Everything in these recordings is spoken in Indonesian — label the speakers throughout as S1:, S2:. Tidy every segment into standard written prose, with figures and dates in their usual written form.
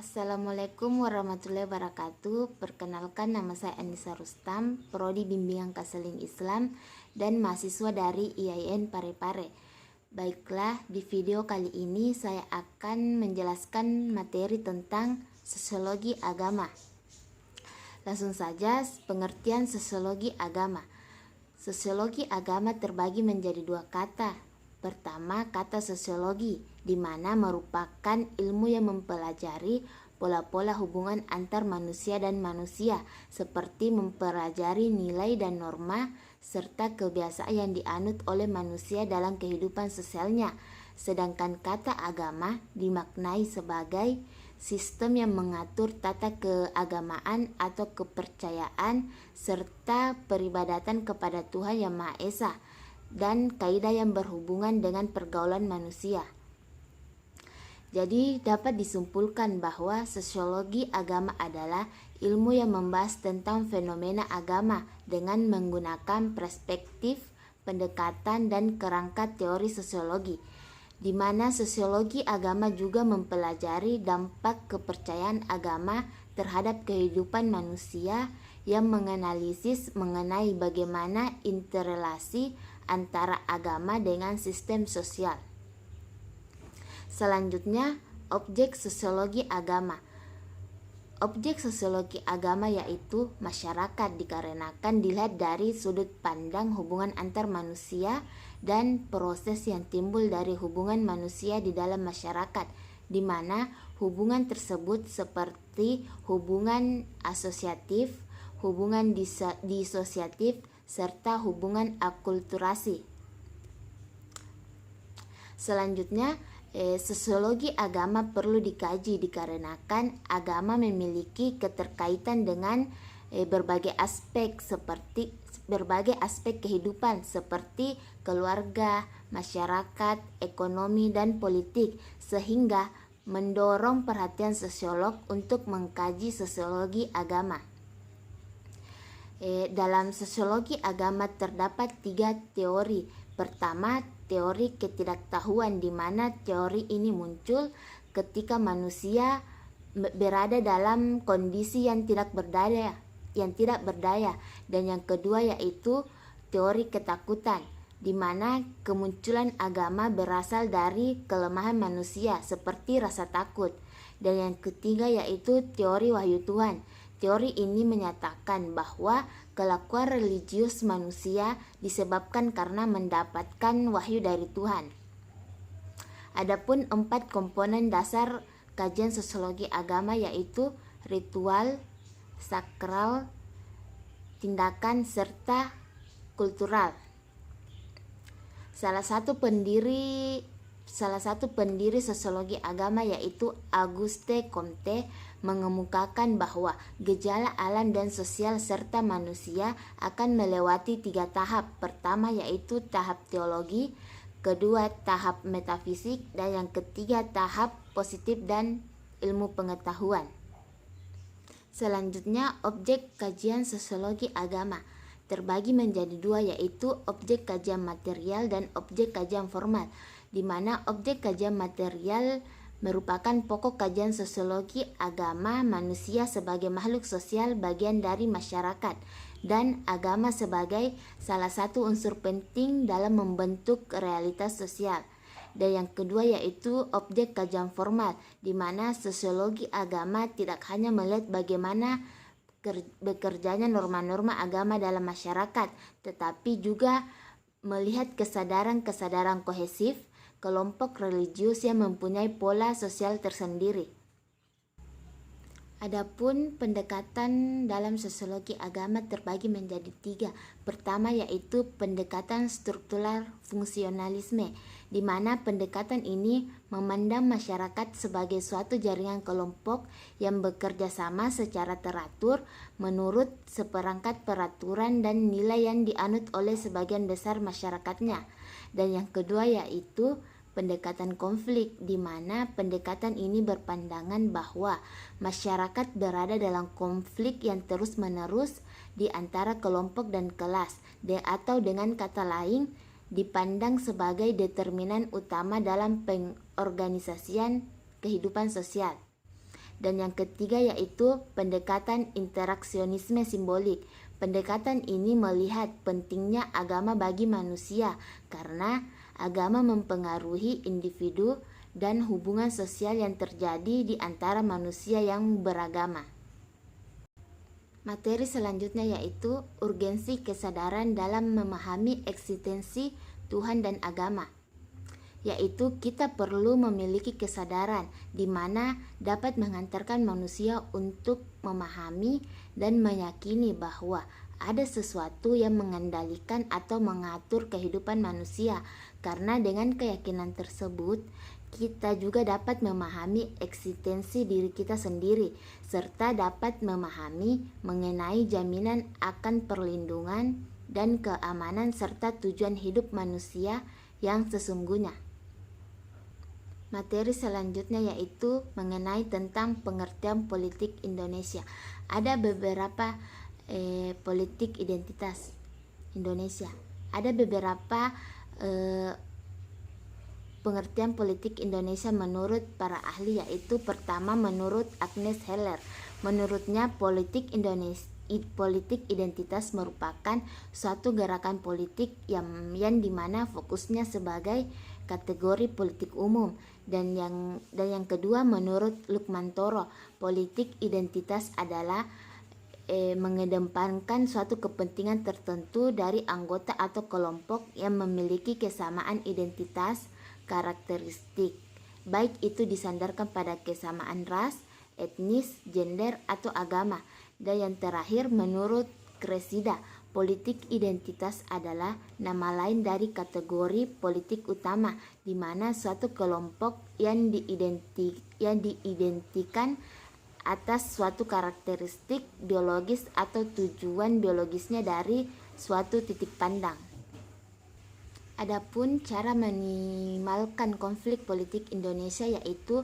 S1: Assalamualaikum warahmatullahi wabarakatuh. Perkenalkan, nama saya Anissa Rustam, Prodi Bimbingan Konseling Islam dan mahasiswa dari IAIN Parepare. Baiklah, di video kali ini saya akan menjelaskan materi tentang sosiologi agama. Langsung saja, pengertian sosiologi agama. Sosiologi agama terbagi menjadi dua kata. Pertama, kata sosiologi, di mana merupakan ilmu yang mempelajari pola-pola hubungan antar manusia dan manusia, seperti mempelajari nilai dan norma, serta kebiasaan yang dianut oleh manusia dalam kehidupan sosialnya. Sedangkan kata agama dimaknai sebagai sistem yang mengatur tata keagamaan atau kepercayaan, serta peribadatan kepada Tuhan Yang Maha Esa, dan kaidah yang berhubungan dengan pergaulan manusia. Jadi dapat disimpulkan bahwa sosiologi agama adalah ilmu yang membahas tentang fenomena agama dengan menggunakan perspektif, pendekatan, dan kerangka teori sosiologi, di mana sosiologi agama juga mempelajari dampak kepercayaan agama terhadap kehidupan manusia, yang menganalisis mengenai bagaimana interrelasi antara agama dengan sistem sosial. Selanjutnya, objek sosiologi agama. Objek sosiologi agama yaitu masyarakat, dikarenakan dilihat dari sudut pandang hubungan antar manusia dan proses yang timbul dari hubungan manusia di dalam masyarakat, di mana hubungan tersebut seperti hubungan asosiatif, hubungan disosiatif, serta hubungan akulturasi. Selanjutnya, sosiologi agama perlu dikaji dikarenakan agama memiliki keterkaitan dengan berbagai aspek kehidupan seperti keluarga, masyarakat, ekonomi, dan politik, sehingga mendorong perhatian sosiolog untuk mengkaji sosiologi agama. Dalam sosiologi agama terdapat 3 teori. Pertama, teori ketidaktahuan, di mana teori ini muncul ketika manusia berada dalam kondisi yang tidak berdaya. Dan yang kedua yaitu teori ketakutan, di mana kemunculan agama berasal dari kelemahan manusia seperti rasa takut. Dan yang ketiga yaitu teori wahyu Tuhan. Teori ini menyatakan bahwa kelakuan religius manusia disebabkan karena mendapatkan wahyu dari Tuhan. Adapun 4 komponen dasar kajian sosiologi agama yaitu ritual, sakral, tindakan, serta kultural. Salah satu pendiri sosiologi agama yaitu Auguste Comte mengemukakan bahwa gejala alam dan sosial serta manusia akan melewati 3 tahap. Pertama yaitu tahap teologi, kedua tahap metafisik, dan yang ketiga tahap positif dan ilmu pengetahuan. Selanjutnya, objek kajian sosiologi agama terbagi menjadi 2 yaitu objek kajian material dan objek kajian formal, di mana objek kajian material merupakan pokok kajian sosiologi agama manusia sebagai makhluk sosial bagian dari masyarakat, dan agama sebagai salah satu unsur penting dalam membentuk realitas sosial. Dan yang kedua yaitu objek kajian formal, di mana sosiologi agama tidak hanya melihat bagaimana bekerjanya norma-norma agama dalam masyarakat, tetapi juga melihat kesadaran kohesif kelompok religius yang mempunyai pola sosial tersendiri. Adapun pendekatan dalam sosiologi agama terbagi menjadi 3. Pertama yaitu pendekatan struktural fungsionalisme, di mana pendekatan ini memandang masyarakat sebagai suatu jaringan kelompok yang bekerja sama secara teratur menurut seperangkat peraturan dan nilai yang dianut oleh sebagian besar masyarakatnya. Dan yang kedua yaitu pendekatan konflik, di mana pendekatan ini berpandangan bahwa masyarakat berada dalam konflik yang terus-menerus di antara kelompok dan kelas, atau dengan kata lain dipandang sebagai determinan utama dalam pengorganisasian kehidupan sosial. Dan yang ketiga yaitu pendekatan interaksionisme simbolik. Pendekatan ini melihat pentingnya agama bagi manusia karena agama mempengaruhi individu dan hubungan sosial yang terjadi di antara manusia yang beragama. Materi selanjutnya yaitu urgensi kesadaran dalam memahami eksistensi Tuhan dan agama, yaitu kita perlu memiliki kesadaran di mana dapat mengantarkan manusia untuk memahami dan meyakini bahwa ada sesuatu yang mengendalikan atau mengatur kehidupan manusia, karena dengan keyakinan tersebut kita juga dapat memahami eksistensi diri kita sendiri, serta dapat memahami mengenai jaminan akan perlindungan dan keamanan serta tujuan hidup manusia yang sesungguhnya. Materi selanjutnya yaitu mengenai tentang pengertian politik Indonesia. Ada beberapa politik identitas Indonesia. Ada beberapa pengertian politik Indonesia menurut para ahli, yaitu pertama menurut Agnes Heller. Menurutnya politik identitas merupakan suatu gerakan politik yang dimana fokusnya sebagai kategori politik umum. Dan yang kedua menurut Lukmantoro, politik identitas adalah mengedepankan suatu kepentingan tertentu dari anggota atau kelompok yang memiliki kesamaan identitas karakteristik, baik itu disandarkan pada kesamaan ras, etnis, gender, atau agama. Dan yang terakhir menurut Cressida, politik identitas adalah nama lain dari kategori politik utama, di mana suatu kelompok yang diidentikan atas suatu karakteristik biologis atau tujuan biologisnya dari suatu titik pandang. Adapun cara minimalkan konflik politik Indonesia yaitu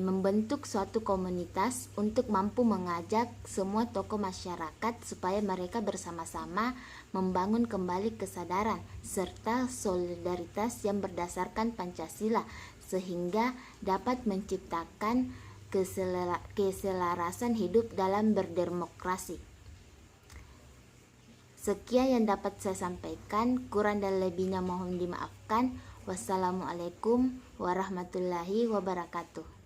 S1: membentuk suatu komunitas untuk mampu mengajak semua tokoh masyarakat supaya mereka bersama-sama membangun kembali kesadaran serta solidaritas yang berdasarkan Pancasila, sehingga dapat menciptakan keselarasan hidup dalam berdemokrasi. Sekian yang dapat saya sampaikan, kurang dan lebihnya mohon dimaafkan. Wassalamualaikum warahmatullahi wabarakatuh.